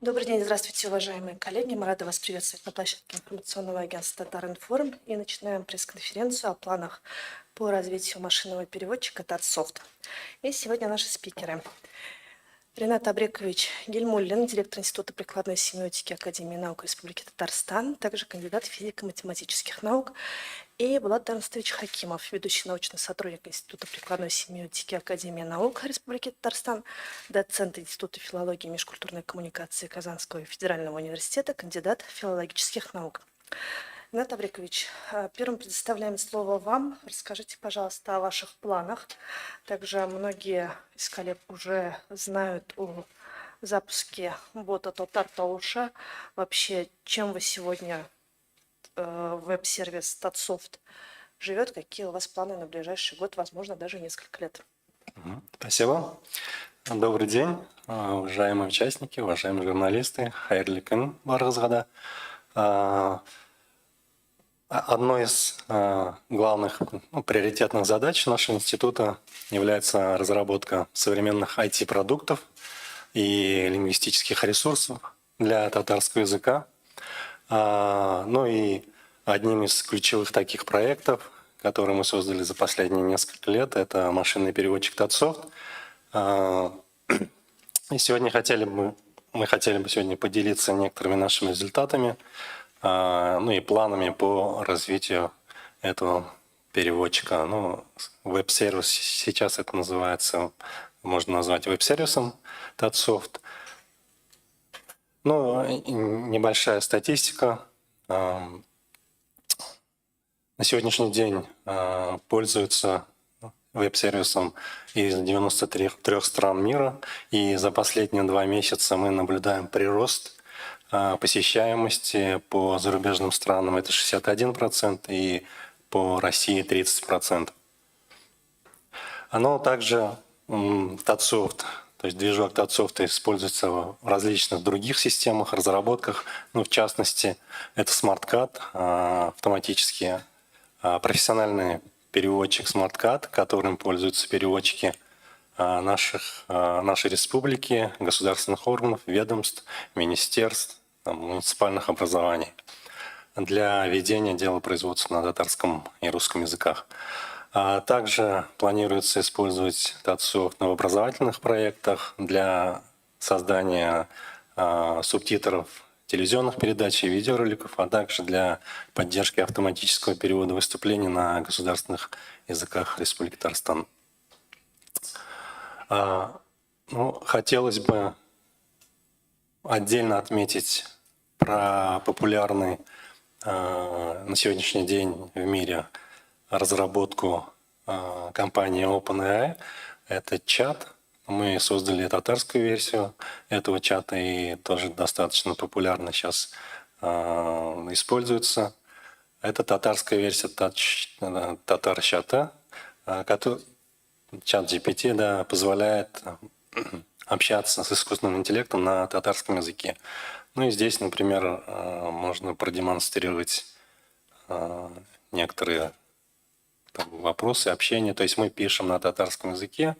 Добрый день, здравствуйте, уважаемые коллеги. Мы рады вас приветствовать на площадке информационного агентства Татаринформ и начинаем пресс-конференцию о планах по развитию машинного переводчика Татсофт. И сегодня наши спикеры. Ренат Абрекович Гельмуллин, директор Института прикладной семиотики Академии наук Республики Татарстан, также кандидат физико-математических наук, и Булат Эрнстович Хакимов, ведущий научный сотрудник Института прикладной семиотики Академии наук Республики Татарстан, доцент Института филологии и межкультурной коммуникации Казанского федерального университета, кандидат филологических наук. Ренат Абрекович, первым предоставляем слово вам. Расскажите, пожалуйста, о ваших планах. Также многие из коллег уже знают о запуске бота Татар Тауша. Вообще, чем вы сегодня веб-сервис Татсофт живет, какие у вас планы на ближайший год, возможно, даже несколько лет? Спасибо. Добрый день, уважаемые участники, уважаемые журналисты. Хайырлы күн барыгызга да. Одной из главных приоритетных задач нашего института является разработка современных IT-продуктов и лингвистических ресурсов для татарского языка. Ну и одним из ключевых таких проектов, который мы создали за последние несколько лет, это машинный переводчик Татсофт. И сегодня мы хотели бы сегодня поделиться некоторыми нашими результатами, ну и планами по развитию этого переводчика. Ну, веб-сервис сейчас это называется, можно назвать веб-сервисом Татсофт. Ну, небольшая статистика. На сегодняшний день пользуются веб-сервисом из 93 стран мира, и за последние 2 месяца мы наблюдаем прирост посещаемости по зарубежным странам это 61%, и по России 30%. Оно также Татсофт, то есть движок Татсофта используется в различных других системах, разработках. Ну, в частности, это SmartCAD, автоматический профессиональный переводчик SmartCAD, которым пользуются переводчики нашей республики, государственных органов, ведомств, министерств, муниципальных образований для ведения дела производства на татарском и русском языках. Также планируется использовать Татсофт в образовательных проектах для создания субтитров телевизионных передач и видеороликов, а также для поддержки автоматического перевода выступлений на государственных языках Республики Татарстан. Ну, хотелось бы отдельно отметить про популярный на сегодняшний день в мире разработку компании OpenAI. Это чат. Мы создали татарскую версию этого чата, и тоже достаточно популярно сейчас используется. Это татарская версия Татар-чата, чат GPT, да, позволяет общаться с искусственным интеллектом на татарском языке. Ну и здесь, например, можно продемонстрировать некоторые вопросы, общения. То есть мы пишем на татарском языке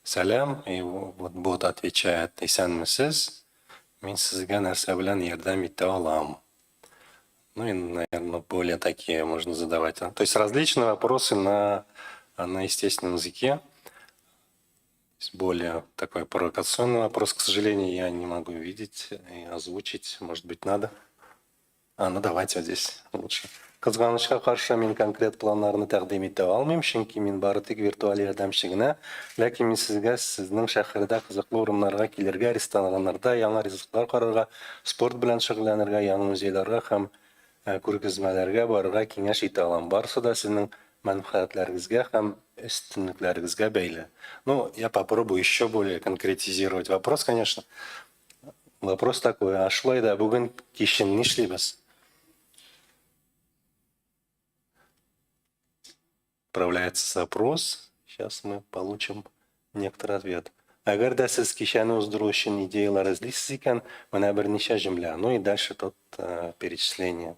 «Салям», и вот бот отвечает «Исән мисез, мин сезгә нәрсә белән ярдәм итә алам». Ну и, наверное, более такие можно задавать. То есть различные вопросы на естественном языке. Более такой провокационный вопрос, к сожалению, я не могу видеть и озвучить. Может быть, надо? Ну давайте вот здесь лучше. Кызганычка каршы мен конкрет планнарны тәкъдим итә алмыйм, чөнки мин бары тик виртуаль ярдәмче генә, ләкин мин сезгә сезнең шәһәрдә кызыклы урыннарга килергә, рестораннарда яңа ризыклар карарга, спорт белән шөгыльләнергә, яңа музейларга һәм күргәзмәләргә барырга киңәш итә алам. Барысы да сезнең мәнфәгатьләрегезгә һәм өстенлекләрегезгә бәйле. Ну, я попробую еще более конкретизировать вопрос, конечно. Вопрос такой: а шулай да бүген кичен нишлибез? Отправляется запрос. Сейчас мы получим некоторый ответ. Әгәр дә сез кичәне уздыру өчен идеялар эзлисез икән, менә берничә җөмлә. Ну и дальше тут перечисление,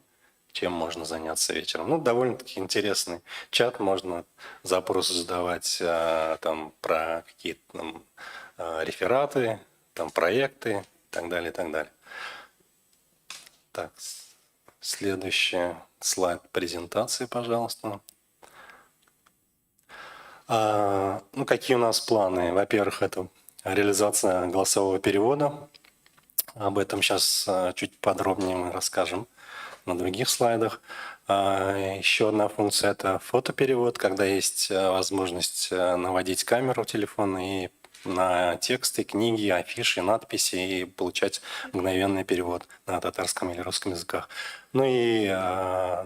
чем можно заняться вечером. Ну, довольно-таки интересный чат. Можно запросы задавать там про какие-то рефераты, там проекты и так далее, и так далее. Так, следующий слайд презентации, пожалуйста. Ну, какие у нас планы? Во-первых, это реализация голосового перевода. Об этом сейчас чуть подробнее мы расскажем на других слайдах. Еще одна функция – это фотоперевод, когда есть возможность наводить камеру телефона и на тексты, книги, афиши, надписи и получать мгновенный перевод на татарском или русском языках. Ну и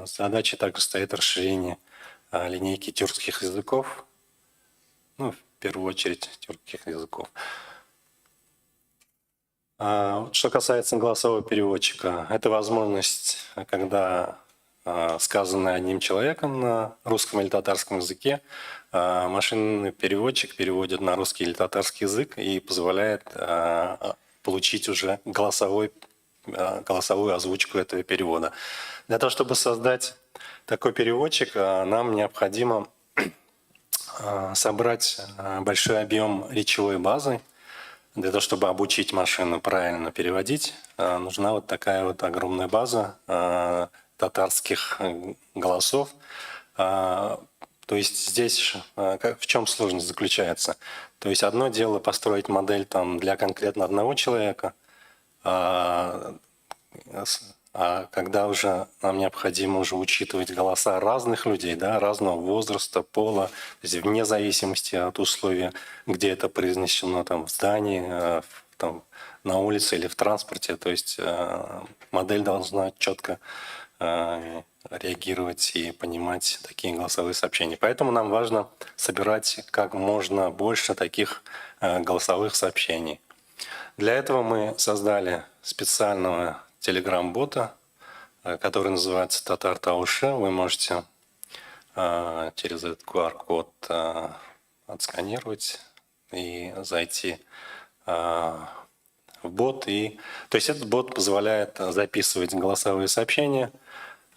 задача также стоит расширение линейки тюркских языков, ну, в первую очередь тюркских языков. Что касается голосового переводчика, это возможность, когда сказанное одним человеком на русском или татарском языке, машинный переводчик переводит на русский или татарский язык и позволяет получить уже голосовую озвучку этого перевода. Для того, чтобы создать такой переводчик, нам необходимо собрать большой объем речевой базы. Для того, чтобы обучить машину правильно переводить, нужна вот такая вот огромная база татарских голосов. То есть здесь в чем сложность заключается? То есть одно дело построить модель там для конкретно одного человека, а когда уже нам необходимо уже учитывать голоса разных людей, да, разного возраста, пола, то есть вне зависимости от условий, где это произнесено, там, в здании, там, на улице или в транспорте, то есть модель должна четко реагировать и понимать такие голосовые сообщения. Поэтому нам важно собирать как можно больше таких голосовых сообщений. Для этого мы создали специального телеграм-бота, который называется Татар Таушы. Вы можете через этот QR-код отсканировать и зайти в бот. То есть этот бот позволяет записывать голосовые сообщения,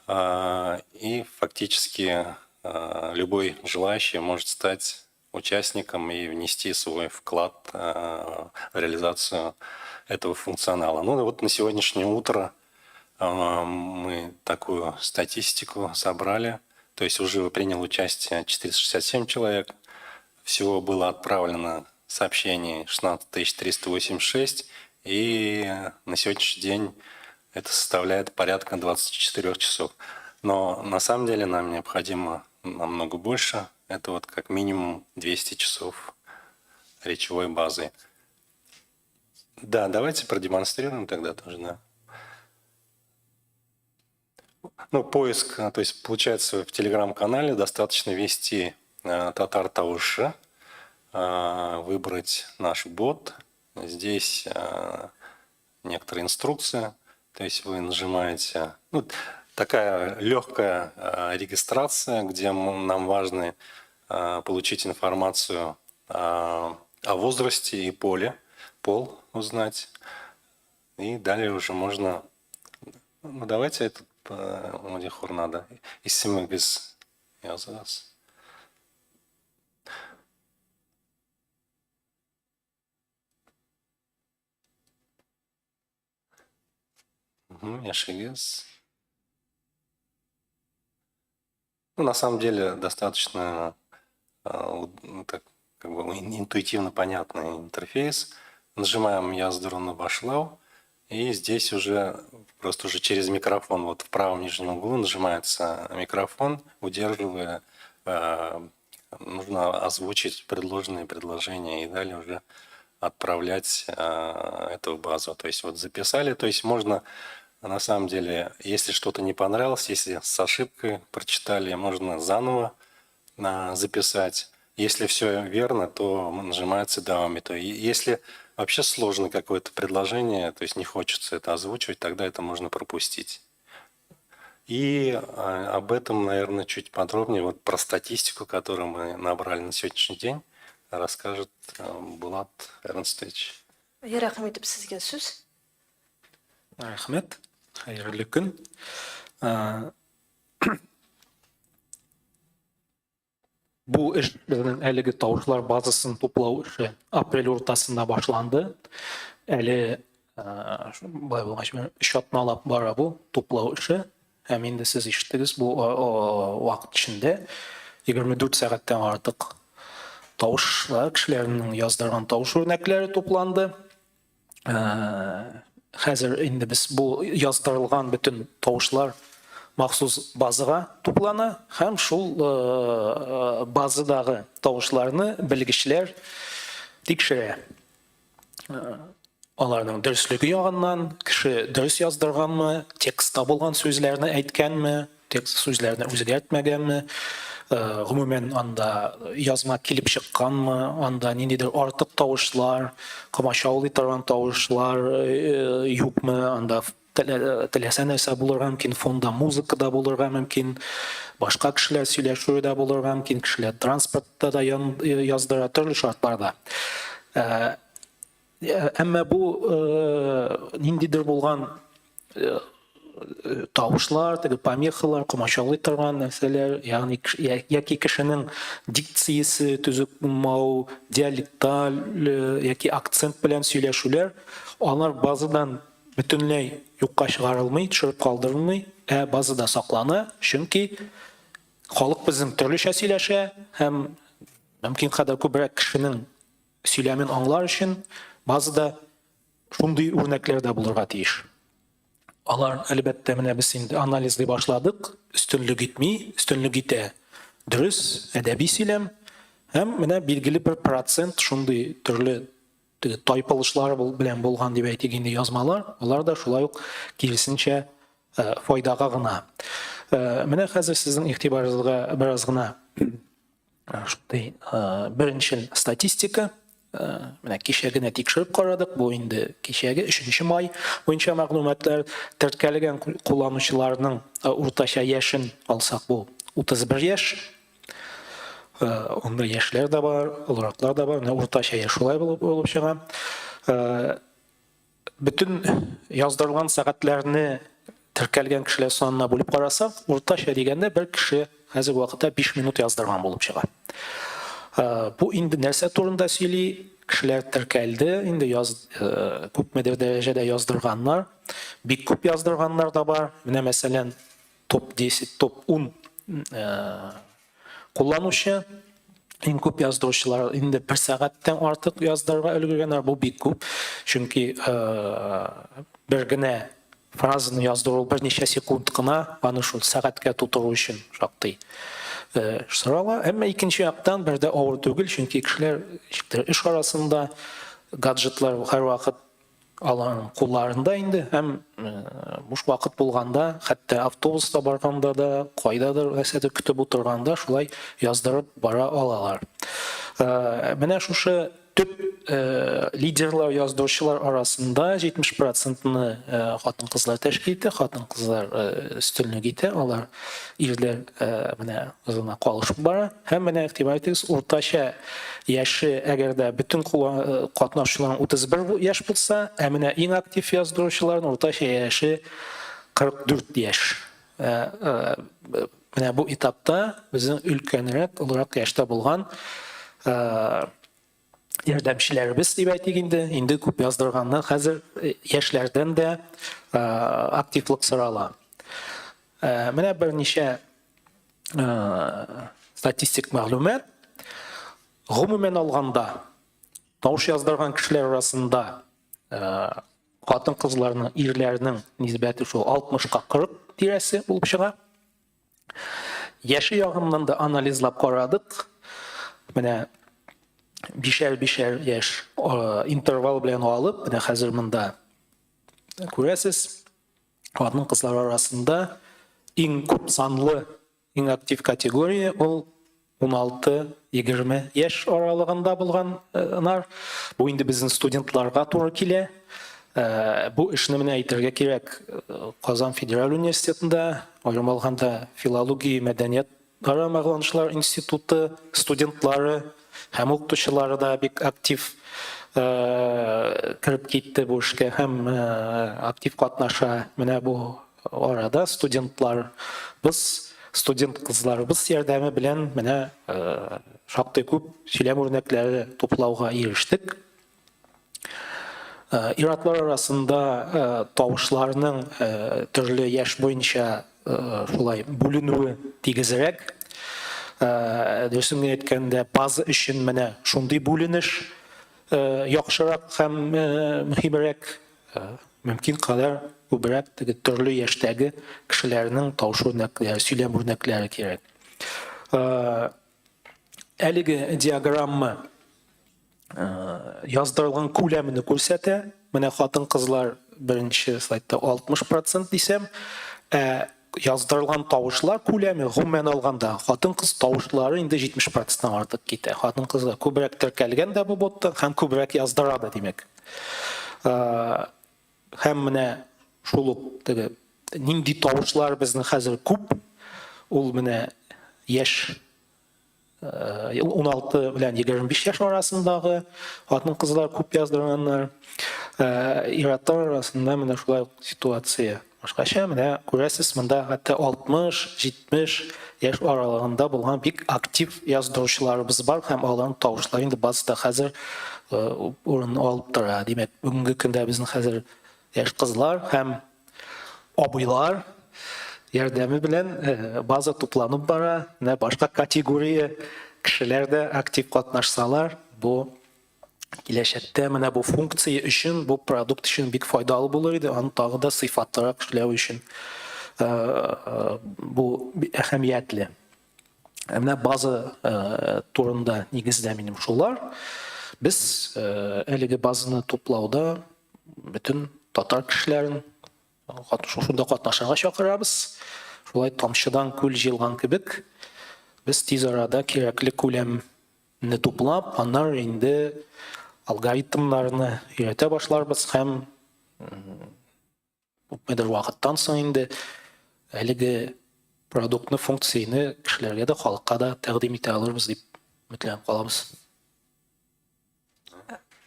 и фактически любой желающий может стать участником и внести свой вклад в реализацию этого функционала. Ну вот на сегодняшнее утро мы такую статистику собрали. То есть уже приняло участие 467 человек. Всего было отправлено сообщений 16 386. И на сегодняшний день это составляет порядка 24 часов. Но на самом деле нам необходимо намного больше. Это вот как минимум 200 часов речевой базы. Да, давайте продемонстрируем тогда тоже, да. Ну, поиск, то есть получается в телеграм-канале достаточно ввести Татар Таушы, выбрать наш бот. Здесь некоторые инструкции. То есть вы нажимаете, ну, такая легкая регистрация, где нам важно получить информацию о возрасте и пол узнать. И далее уже можно, ну, давайте этот Мадихур надо. Исімі біз yazarız. Яшигез. Ну, на самом деле достаточно так, как бы интуитивно понятный интерфейс. Нажимаем Яздурну Башлау, и здесь уже просто уже через микрофон, вот в правом нижнем углу нажимается микрофон, удерживая, нужно озвучить предложенные предложения и далее уже отправлять эту базу. То есть вот записали, то есть можно на самом деле, если что-то не понравилось, если с ошибкой прочитали, можно заново записать. Если все верно, то нажимается «Даоми». То если вообще сложно какое-то предложение, то есть не хочется это озвучивать, тогда это можно пропустить. И об этом, наверное, чуть подробнее, вот про статистику, которую мы набрали на сегодняшний день, расскажет Булат Эрнстович. Рахмет сізге сөз. Рахмет, хайырлы күн. Бұл іш біздің әлігі тауышылар базасын топлау іші апрель ортасында башланды. әле былай булгач шатналап бара бу туплау эше. Һәм инде сез ишеттегез, бу вакыт içinde 24 сәгатьтән артык тавышлар, кешеләрнең яздырган тавыш үрнәкләре тупланды. Хәзер инде без бу яздырылган бөтен тавышлар махсус базага туплана һәм шул базадагы тавышларны белгечләр тикшерә. Аларның дөреслеге ягыннан, кеше дөрес яздырганмы, текстта булган сүзләрне әйткәнме, текст сүзләрне үзгәртмәгәнме, гомумән анда язма килеп чыкканмы, анда ниндидер артык тавышлар, комачаулый торган тавышлар юкмы, анда теләсә нәрсә булырга мөмкин, фонда музыка да булырга мөмкин, башка кешеләр сөйләшүе дә булырга мөмкин, кешеләр транспортта да яздыра, төрле шартларда. Әмма бу ниндидер булган тавышлар, теге помехалар, комачаулый торган нәрсәләр, ягъни яки кешенең дикциясе төзек булмау, диалекталь яки акцент белән сөйләшүләр, алар базадан бөтенләй юкка чыгарылмый, төшереп калдырылмый, базада саклана, чөнки халык безнең төрлечә сөйләшә һәм мөмкин кадәр күбрәк кешенең сөйләмен аңлар өчен базада шундый үрнәкләр дә булырга тиеш. Алар әлбәттә менә без инде анализлый башладык, өстенлек итми, өстенлек итә дөрес әдәби сөйләм һәм менә билгеле бер процент шундый төрле тайпылышлар белән булган дип әйтик инде язмалар, алар да шулай ук киресенчә файдага гына. Менә хәзер сезнең игътибарыгызга бераз гына шундый беренчел статистика, менә кичәгенә тикшереп карадык, бу инде кичәге 3 май буенча мәгълүматлар, теркәлгән кулланучыларның уртача яшен алсак, бу 31 яшь. Онда яшьләр дә бар, олораклар да бар, уртача яшь шулай булып чыга. Бүтән яздырылган сәгатьләрне теркәлгән кешеләр санына бүлеп карасак, уртача дигәндә бер кеше хәзер вакытта 5 минут яздырган булып чыга. Бу инде нәрсә турында сөйли, кешеләр теркәлде, инде күпмедер дәрәҗәдә яздырганнар, бик күп яздырганнар да бар. Менә мәсәлән, топ 10, топ 10 кулланучы, иң күп яздыручылар инде 1 сәгатьтән артык яздырырга өлгергәннәр, бу бик күп. Чөнки бер генә фразаны яздыру берничә секунд кына, аны шул сәгатькә тутыру өчен шактый сорала. Әмма икенче яктан бер дә авыр түгел, чөнки кешеләр эш арасында гаджетлар һәр вакыт аларның кулларында инде, һәм буш вакыт булганда, хәтта автобуста барганда да, кайдадыр нәрсәдер көтеп утырганда шулай яздырып бара алалар. Менә шушы төп лидерлар, яздыручылар арасында 70%-ны хатын-кызлар тәшкил итә, хатын-кызлар өстенлек итә, алар ирләр менә гына калышып бара. Һәм менә игътибар итегез, уртача яше әгәр дә бөтен катнашучылар 31 яшь булса, менә иң актив яздыручыларның уртача яше 44 яшь. Менә бу этапта безнең өлкәнрәк, олырак яшьтә булган ярдәмчеләрбез дип әйтик инде күп яздырганнар хәзер яшьләрдән дә активлык сорала. Менә берничә статистик мәгълүмат. Гомумән алганда, тавыш яздырган кешеләр арасында хатын-кызларның, ирләрнең нисбәте шул 60-ка 40 тирәсе булып чыга. Яше ягыннан да анализлап карадык. Менә бишәр яшь интервал белән алып, менә хәзер монда күрәсез, хатын-кызлар арасында иң күп санлы, иң актив категория ул 16-20 яшь аралыгында булганнар. Бу инде безнең студентларга туры килә. Бу эшне менә әйтергә кирәк, Казан Федераль университетында, аерым алганда филология, мәдәният мәгълүматлар институты студентлары һәм укытучылары да бик актив кирип китте бу эшкә һәм актив катнаша. Менә бу арада студентларыбыз, студент кызларыбыз ярдәме белән менә шактый күп сөйләм үрнәкләре туплауга ирештек. иратлар арасында тавышларның төрле яшь буенча шулай бүленүе тигезрәк. Дөресен генә әйткәндә, база өчен менә шундый бүленеш яхшырак һәм мөһимрәк, мөмкин кадәр күбрәк теге төрле яшьтәге кешеләрнең тавыш үрнәкләре, сөйләм үрнәкләре кирәк. Әлеге диаграмма яздырылган күләмне күрсәтә. Менә хатын-кызлар беренче слайдта 60% дисәм, яздырылган тавышлар күләме гомумән алганда хатын-кыз тавышлары инде 70%-тан артык китә. Хатын-кызлар күбрәк теркәлгән дә бу ботта һәм күбрәк яздыра да, димәк. Һәм менә шул ук теге нинди тавышлар безнең хәзер күп, ул менә яшь 16 белән 25 яшь арасындагы хатын-кызлар күп яздырганнар. Иратлар арасында менә шулай ситуация. Башкача менә күрәсез, монда хәтта 60-70 яшь аралыгында булган бик актив яздыручыларыбыз бар һәм аларның тавышлары инде базда хәзер урын алып тора. Димәк, бүгенге көндә безнең хәзер яшь кызлар һәм абыйлар ярдәме белән база тупланып бара. Менә башка категория кешеләр дә актив катнашсалар, бу киләчәктә менә бу функция өчен, бу продукт өчен бик файдалы булыр иде. Аны тагы да сыйфатлырак эшләү өчен бу әһәмиятле. Менә база турында нигездә минем шулар. Без әлеге базаны туплауда бөтен татар кешеләрен шунда катнашырга чакырабыз. Шулай тамчыдан күл җыелган кебек, без тиз арада кирәкле күләмне туплап, аннан инде алгоритмнарны өйрәтә башларбыз һәм күпмедер вакыттан соң инде әлеге продуктны, функцияны кешеләргә дә, халыкка да тәкъдим итә алырбыз дип өметләнеп калабыз.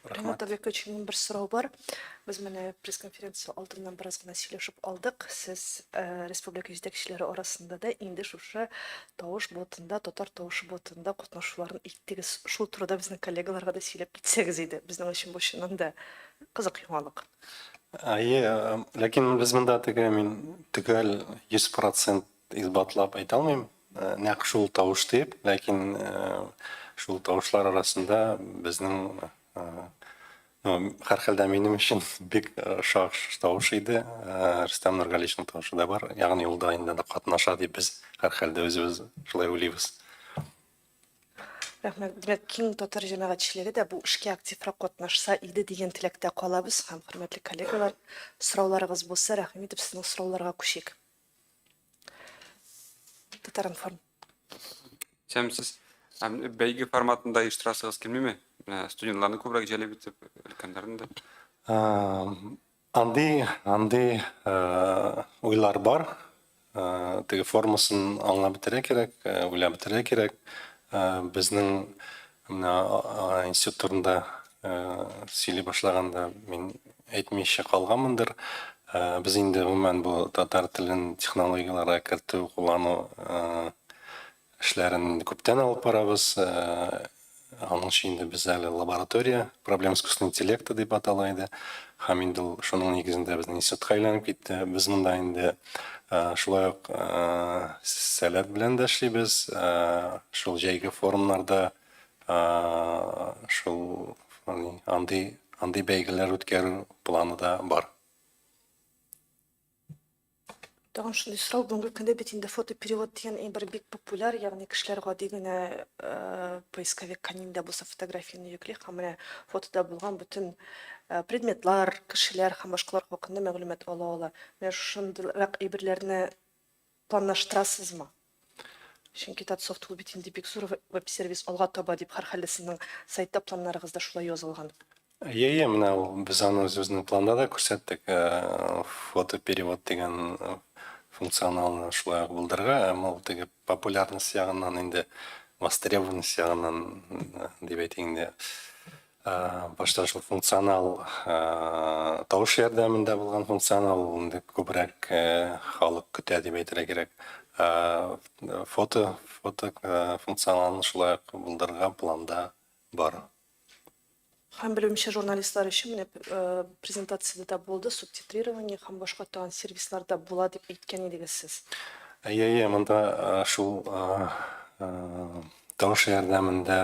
Ринат Абекович, минем бер сорау бар. Без менә пресс-конференция алдыннан бераз гына сөйләшеп алдык. Сез республика җитәкчеләре арасында да инде шушы тавыш ботында, татар тавышы ботында катнашуларын иттегез. Шул турыда безнең коллегаларга да сөйләп китсәгез иде. Безнең өчен бу чыннан да кызык яңалык. Ләкин без монда теге мин төгәл 100% исбатлап әйтә алмыйм. Нәкъ шул тавыш дип, ләкин шул тавышлар арасында безнең һәрхәлдә минем өчен бик шаш тавыш иде. Рөстәм Нургалиевичның тавышы да бар. Ягъни ул да инде катнаша дип без һәрхәлдә үзебез шулай уйлыйбыз. Рәхмәт. Димәк, киң татар җәмәгатьчелеге дә бу эшкә активрак катнашса иде дигән теләктә калабыз һәм хөрмәтле коллегалар, сорауларыгыз булса, рәхим итеп сезнең сорауларга күчик. Татаринформ. Сез бәйге форматында оештырасыгыз килмиме? Студентларны күбрәк җәлеп итеп, өлкәннәрне дә. Андый уйлар бар. Теге формасын аңлап бетерә кирәк, уйлап бетерә кирәк. Безнең институт турында сөйли башлаганда мин әйтмичә калганмындыр. Без инде гомумән бу татар телен технологияларга кертү, куллану эшләрен күптән алып барабыз. Аның өчен инде без әле лаборатория проблем искусственного интеллекта дип атала иде. Һәм инде шуның нигезендә безнең институтка әйләнеп китте. Без монда инде шулай ук сәләт белән дә эшлибез. Шул җәйге форумнарда шул андый бәйгеләр үткәрү планы да бар. Тагын шундый сорау, бүгенге көндә бит инде фотоперевод дигән бер бик популяр, ягъни кешеләр гади генә поисковик канинда булса фотографияны йөкли һәм менә фотода булган бөтен предметлар, кешеләр һәм башкалар хакында мәгълүмат ала. Менә шундыйрак әйберләрне планлаштырасызмы? Чөнки Татсофт ул бит инде бик зур веб-сервис алга таба дип һәрхәлле сезнең сайтта планнарыгызда шулай язылган. Менә без аны үзебезнең планда да күрсәттек. Фотоперевод дигән функционалны шулай булдырырга, әмма ул теге популярность ягыннан инде востребованность ягыннан дип әйтик инде башта шул функционал тавыш ярдәмендә булган функционал инде күбрәк халык көтә дип әйтергә кирәк. Фото функционалны шулай булдырырга планда бар. Һәм белемче журналистлар өчен менә презентацияда да булды, субтитрирование һәм башка тагын сервисларда була дип әйткән идегез сез. Әйе, монда шул тауыш ярдәмендә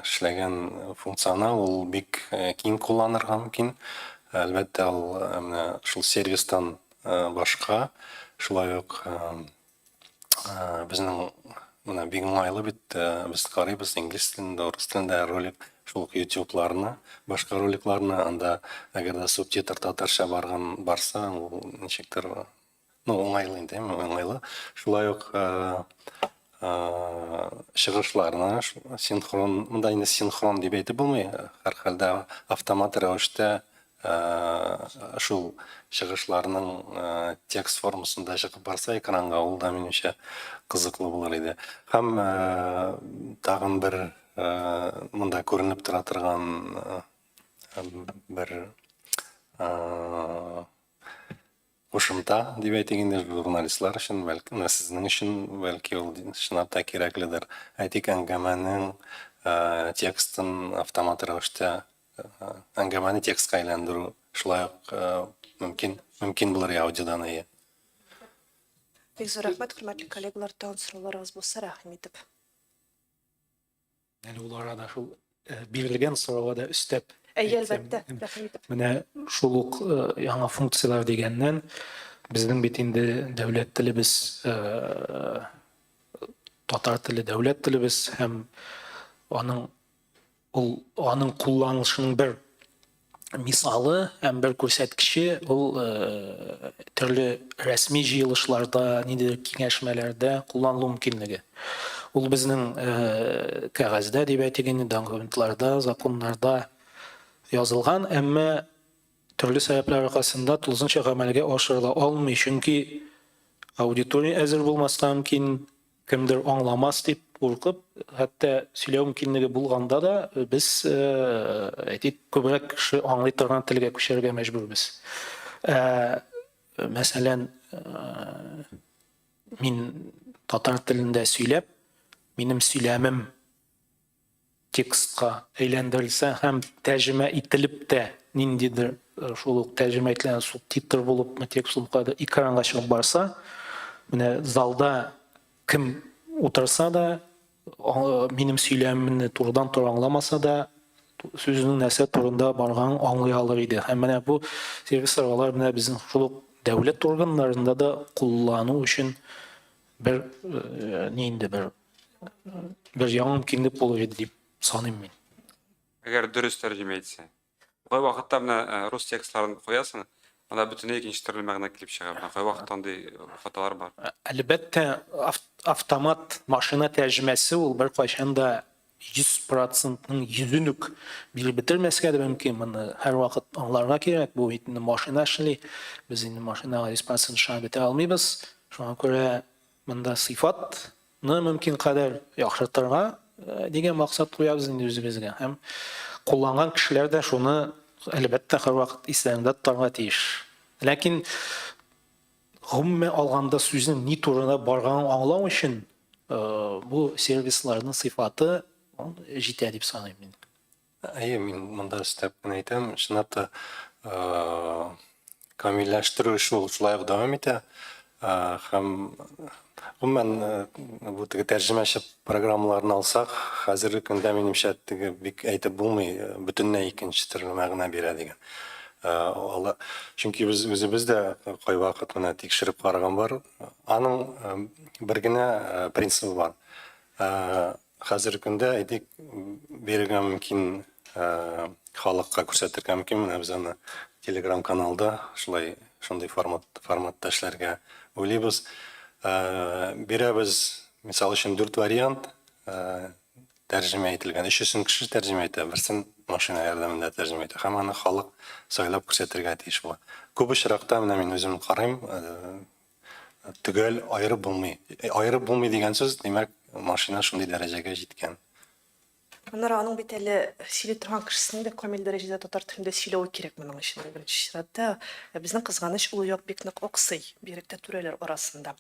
эшләгән функционал ул бик киң кулланырга мөмкин. Әлбәттә, ул менә шул сервистан башка, шулай ук безнең менә бик уңайлы бит, без карыйбыз инглиз телендә, урыс телендә ролик, шул ук YouTube-ларны, башка роликларны, анда әгәр дә субтитр татарча барса, ул ничектер, ну, уңайлы инде, уңайлы. Шулай ук чыгышларны синхрон, монда инде синхрон дип әйтеп булмый, һәрхәлдә автомат рәвештә шул чыгышларның текст формасында чыгып барса экранга, ул да минемчә кызыклы булыр иде. Һәм тагын бер монда күренеп тора торган бер кушымта дип әйтик инде журналистлар өчен, бәлки сезнең өчен, бәлки ул чынлап та кирәкледер. Әйтик, әңгәмәнең текстын автомат рәвештә әңгәмәне текстка әйләндерү, шулай ук мөмкин булыр аудиодан. Бик зур рәхмәт, хөрмәтле коллегалар, тагын сорауларыгыз булса, рәхим итеп. Әле ул арада шул бирелгән сорауга да өстәп Әйе, әлбәттә, рәхим итеп. менә шул ук яңа функциялар дигәннән безнең бит инде дәүләт телебез, татар теле дәүләт телебез һәм аның кулланылышының бер мисалы һәм бер күрсәткече ул төрле рәсми җыелышларда, ниндидер киңәшмәләрдә кулланылу мөмкинлеге. Ул безнең кәгазьдә дип әйтик инде, документларда, законнарда язылган, әмма төрле сәбәпләр аркасында тулысынча гамәлгә ашырыла алмый, чөнки аудитория әзер булмаска мөмкин, кемдер аңламас дип куркып, хәтта сөйләү мөмкинлеге булганда да без әйтик күбрәк кеше аңлый торган телгә күчәргә мәҗбүрбез. Мәсәлән, мин татар телендә сөйләп, минем сөйләмем текстка әйләндерелсә һәм тәрҗемә ителеп тә ниндидер шул ук тәрҗемә ителгән субтитр булып текстка экранга чыгып барса, менә залда кем утырса да, минем сөйләмемне турыдан-туры аңламаса да, сүзнең нәрсә турында барган аңлый алыр иде. Һәм менә бу сервислар менә безнең шул ук дәүләт органнарында да куллану өчен бер яңа мөмкинлек булыр иде дип саныйм мин. Әгәр дөрес тәрҗемә итсә. Кай вакытта менә рус текстларын куясың, анда бөтенләй икенче төрле мәгънә килеп чыга. Кай вакытта андый хаталар бар. Әлбәттә, автомат машина тәрҗемәсе ул бер кайчан да 100%-ның 100-ен үк биреп бетермәскә дә мөмкин. Моны һәр вакыт аңларга кирәк. Бу бит машина эшли. Без инде машинага 100% шагыйрь итә алмыйбыз. Шуңа күрә монда сыйфатны мөмкин кадәр яхшыртырга дигән максат куябыз инде үзебезгә. Һәм кулланган кешеләр дә шуны әлбәттә һәр вакыт исләрендә тотарга тиеш. Ләкин гомумән алганда сүзнең ни турында барганын аңлау өчен бу сервисларның сыйфаты җитә дип саныйм мин. Әйе, мин монда өстәп кенә әйтәм, чынлап та камилләштерү шулай ук дәвам итә. Һәм гомумән бу тәрҗемәче программаларны алсак, хәзерге көндә минемчә бик әйтеп булмый, бөтенләй икенче төрле мәгънә бирә дигән. Чөнки без үзебез дә кай вакыт менә тикшереп караган бар. Аның бер генә принцибы бар. Хәзерге көндә әйтик, бирергә мөмкин, халыкка күрсәтергә мөмкин, менә без аны Telegram каналда шундый форматта эшләргә уйлыйбыз. Бирәбез, мисал өчен 4 вариант тәрҗемә ителгән. Өчесен кеше тәрҗемә итә, берсен машина ярдәмендә тәрҗемә итә. Һәм аны халык сайлап күрсәтергә тиеш була. Күп очракта менә мин үзем карыйм, төгәл аерып булмый. Аерып булмый дигән сүз, димәк, машина шундый дәрәҗәгә җиткән. Монда аның бит әле сөйли торган кешесенең дә камил дәрәҗәдә татар телендә сөйләве кирәк моның өчен беренче чиратта. Безнең кызганыч ул як бик нык аксый биректә түрәләр арасында.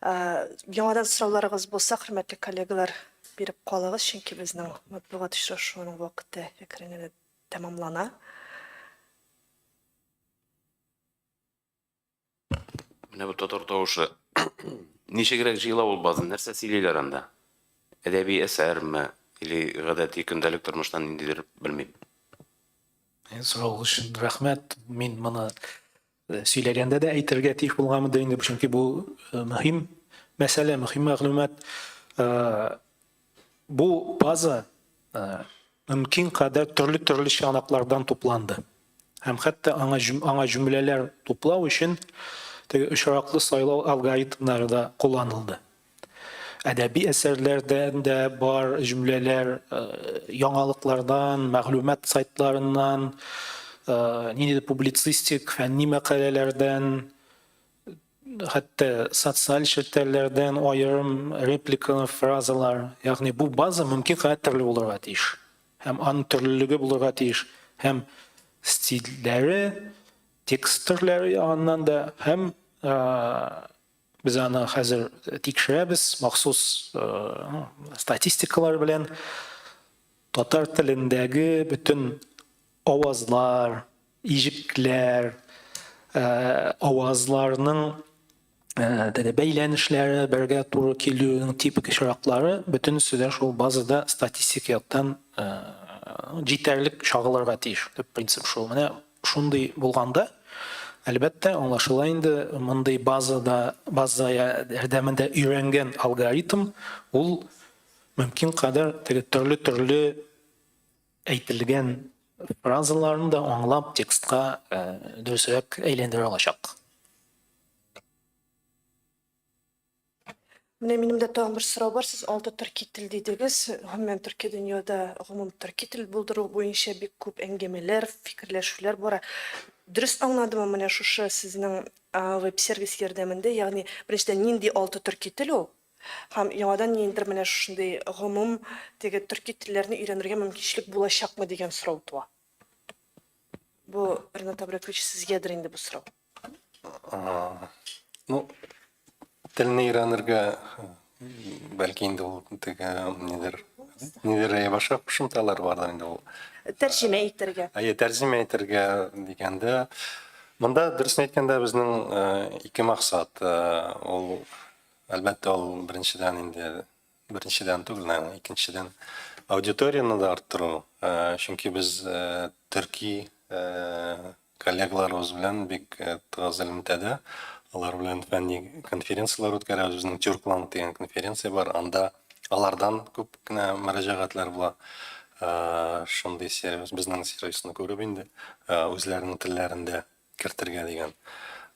Яңадан сорауларыгыз булса, хөрмәтле коллегалар, биреп калыгыз, чөнки безнең матбугат очрашуының вакыты әкренләп tamamlana. Mine bu Tatar Tavuşu niçe gerek jıyla ol bazı nerse sileylер anda. Edebi eser mi? Или гадати күндәлек тормыштан ниндидер белмим. Сұрау үшін рахмет. Мен мұны сөйлегенде де әйтергә тиеш булганмын инде, чөнки бу мөһим мәсьәлә, мөһим мәгълүмат. Бу база мөмкин кадәр төрле чыганаклардан тупланды. Һәм хәтта аңа җөмләләр туплау өчен теге очраклы сайлау алгоритмнары да кулланылды. Әдәби әсәрләрдән дә бар җөмләләр, яңалыклардан, мәгълүмат сайтларыннан, ниндидер публицистик, фәнни мәкаләләрдән, хәтта социаль челтәрләрдән аерым репликалар, фразалар, ягъни бу база мөмкин кадәр төрле булырга тиеш. Һәм аның төрлелеге булырга тиеш. Һәм стильләре, текст төрләре ягыннан да, һәм biz аны хәзер тикшерәбез, махсус статистикалар белән татар телендәге бөтен авазлар, иҗекләр, авазларның бәйләнешләре, бергә туры килүнең типик очраклары бөтенесе дә шул базада статистик яктан җитәрлек чагылырга тиеш. Төп принцип шул. Менә шундый булганда әлбәттә, аңлашыла инде, мондый база ярдәмендә өйрәнгән алгоритм, ул мөмкин кадәр төрле әйтелгән фразаларны да аңлап текстка дөресрәк әйләндерә алачак. Менә минем дә тагын бер сорау бар. Сез алты төрки тел дидегез. Гомумән төрки дөньяда гомум төрки тел булдыру буенча бик күп әңгәмәләр, фикерләшүләр бара. Дөрес аңладыммы менә шушы сезнең веб-сервис ярдәмендә, ягъни беренчедән нинди алты төрки тел ул? Һәм яңадан ниндидер менә шундый гомум теге төрки телләрне өйрәнергә мөмкинлек булачакмы дигән сорау туа. Бу Ренат Абракович сезгәдер инде бу сорау. Ну, телне өйрәнергә бәлки инде ул теге нидер башка кушымталар бар инде ул. Тәрҗемә итәргә. Тәрҗемә итәргә дигәндә, монда дөресен әйткәндә безнең ике максат. Ул әлбәттә ул беренчедән түгел, икенчедән аудиторияны да арттыру. Чөнки без төрки коллегаларыбыз белән бик тыгыз элемтәдә, алар белән фәнни конференциялар үткәрәбез. Безнең Тюркланд дигән конференция бар, анда алардан күп кенә мөрәҗәгатьләр була. Шундый сервис, безнең сервисны күреп инде, үзләренең телләрендә кертергә дигән.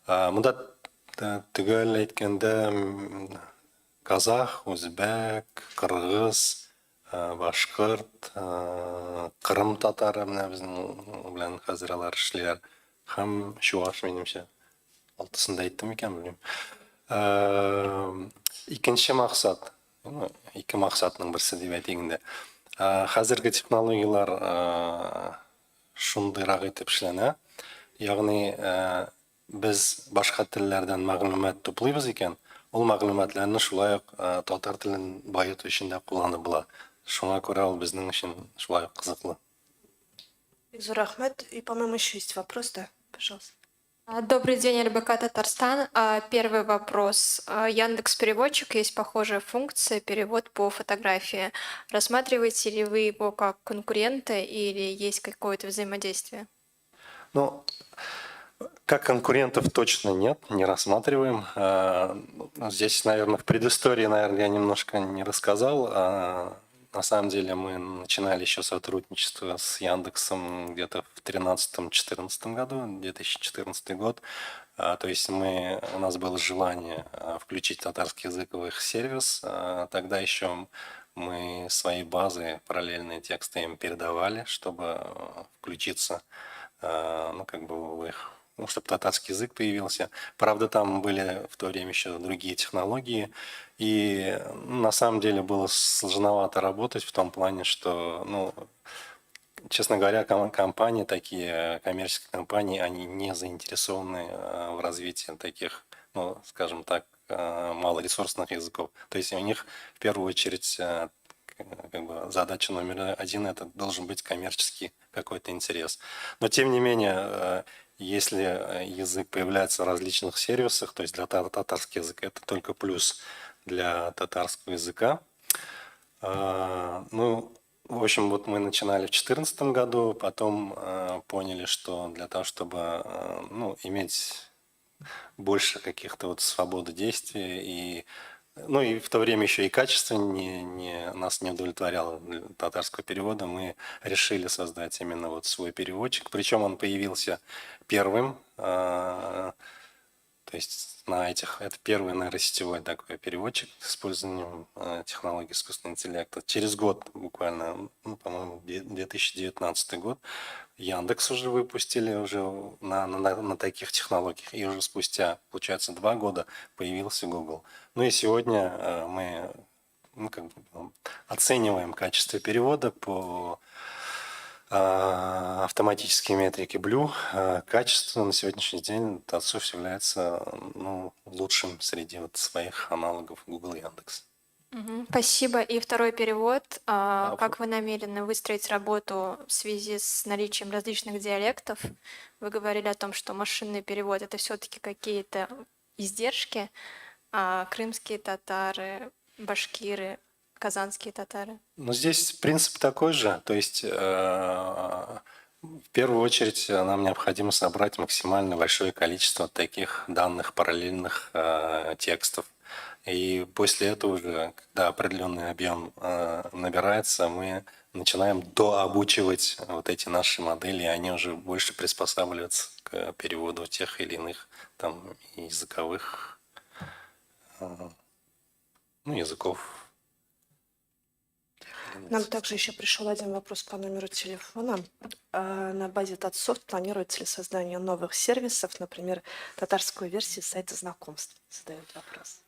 Монда төгәл әйткәндә казах, үзбәк, кыргыз, башкорт, кырым татары менә безнең белән хәзер алар эшлиләр. Һәм чуаш, минемчә. Алтысында әйттем икән, белмим. Икенче максат, ике максатның берсе дип әйтик инде. Хәзерге технологиялар шундыйрак итеп эшләнә. Ягъни без башка телләрдән мәгълүмат туплыйбыз икән, ул мәгълүматларны шулай ук татар телен байыту өчен дә кулланып була. Шуңа күрә ул безнең өчен шулай ук кызыклы. Зур рәхмәт. И, по-моему, еще есть вопрос, да? Пожалуйста. Добрый день, РБК Татарстан. Первый вопрос. Яндекс.Переводчик, есть похожая функция перевод по фотографии. Рассматриваете ли вы его как конкурента или есть какое-то взаимодействие? Ну, как конкурентов точно нет, не рассматриваем. Здесь, наверное, в предыстории, я немножко не рассказал. На самом деле мы начинали еще сотрудничество с Яндексом где-то в 2013-2014 году, 2014 год. То есть у нас было желание включить татарский язык в их сервис. Тогда еще мы свои базы, параллельные тексты им передавали, чтобы включиться, в их, чтобы татарский язык появился. Правда, там были в то время еще другие технологии. И на самом деле было сложновато работать в том плане, что, честно говоря, компании такие, коммерческие компании, они не заинтересованы в развитии таких, скажем так, малоресурсных языков. То есть у них в первую очередь как бы задача номер один, это должен быть коммерческий какой-то интерес. Но тем не менее, если язык появляется в различных сервисах, то есть для татарского языка это только плюс для татарского языка. Ну, в общем, вот мы начинали в 2014 году, потом поняли, что для того, чтобы ну, иметь больше каких-то вот свободы действия и ну и в то время еще и качество нас не удовлетворяло для татарского перевода. Мы решили создать именно вот свой переводчик. Причем он появился первым. То есть это первый нейросетевой такой переводчик с использованием технологий искусственного интеллекта. Через год буквально, ну, по-моему, 2019 год, Яндекс уже выпустили уже на таких технологиях. И уже спустя, получается, 2 года появился Google. Ну и сегодня мы как бы, оцениваем качество перевода по автоматические метрики Blue. Качество на сегодняшний день Татсофт является ну, лучшим среди вот своих аналогов Google и Яндекс. Спасибо. И второй перевод. Как вы намерены выстроить работу в связи с наличием различных диалектов? Вы говорили о том, что машинный перевод — это все-таки какие-то издержки, а крымские татары, башкиры, казанские татары. Но здесь принцип такой же, то есть в первую очередь нам необходимо собрать максимально большое количество таких данных, параллельных текстов. И после этого уже, когда определенный объем набирается, мы начинаем дообучивать вот эти наши модели, и они уже больше приспосабливаются к переводу тех или иных там языковых ну, языков. Нам также еще пришел один вопрос по номеру телефона. На базе Татсофт планируется ли создание новых сервисов, например, татарскую версию сайта знакомств? Задает вопрос.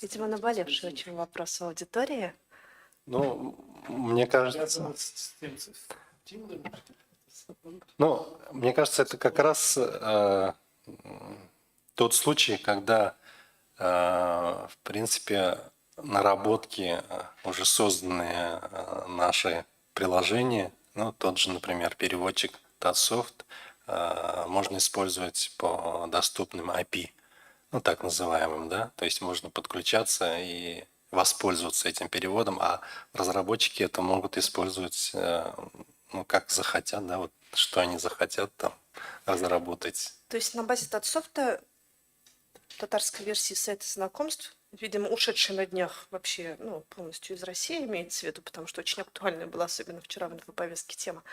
Видимо, наболевший очень вопрос в аудитории. Ну, мне кажется... Ну, мне кажется, это как раз тот случай, когда, в принципе, наработки, уже созданные наши приложения, ну, тот же, например, переводчик Татсофт, можно использовать по доступным API, ну, так называемым, да, то есть можно подключаться и воспользоваться этим переводом, а разработчики это могут использовать, ну, как захотят, да, вот что они захотят там разработать. То есть на базе Татсофта татарской версии сайта знакомств, видимо, ушедшей на днях вообще, ну, полностью из России, имеется в виду, потому что очень актуальная была, особенно вчера в инфоповестке, тема.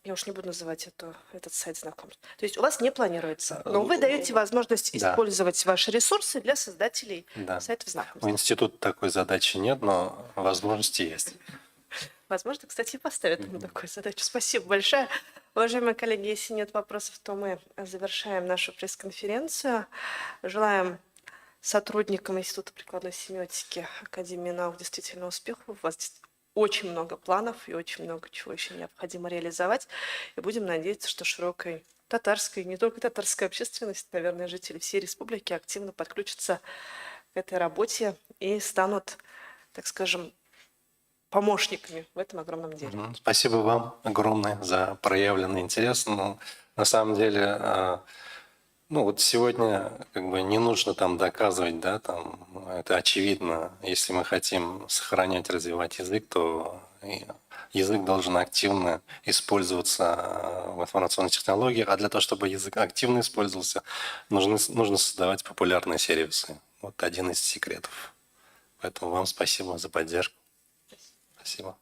Я уж не буду называть этот сайт знакомств. То есть у вас не планируется, но вы даете возможность Да. использовать ваши ресурсы для создателей Да. сайтов У знакомств. института такой задачи нет, но возможности есть. Возможно, кстати, и поставят ему такую задачу. Спасибо большое. Уважаемые коллеги, если нет вопросов, то мы завершаем нашу пресс-конференцию. Желаем сотрудникам Института прикладной семиотики Академии наук действительно успехов. У вас очень много планов и очень много чего еще необходимо реализовать. И будем надеяться, что широкой татарской, не только татарская общественность, наверное, жители всей республики активно подключатся к этой работе и станут, так скажем, помощниками в этом огромном деле. Спасибо вам огромное за проявленный интерес. Ну, на самом деле, ну вот сегодня как бы не нужно там доказывать, да, там это очевидно. Если мы хотим сохранять, развивать язык, то язык должен активно использоваться в информационных технологиях, а для того, чтобы язык активно использовался, нужно создавать популярные сервисы. Вот один из секретов. Поэтому вам спасибо за поддержку. Спасибо.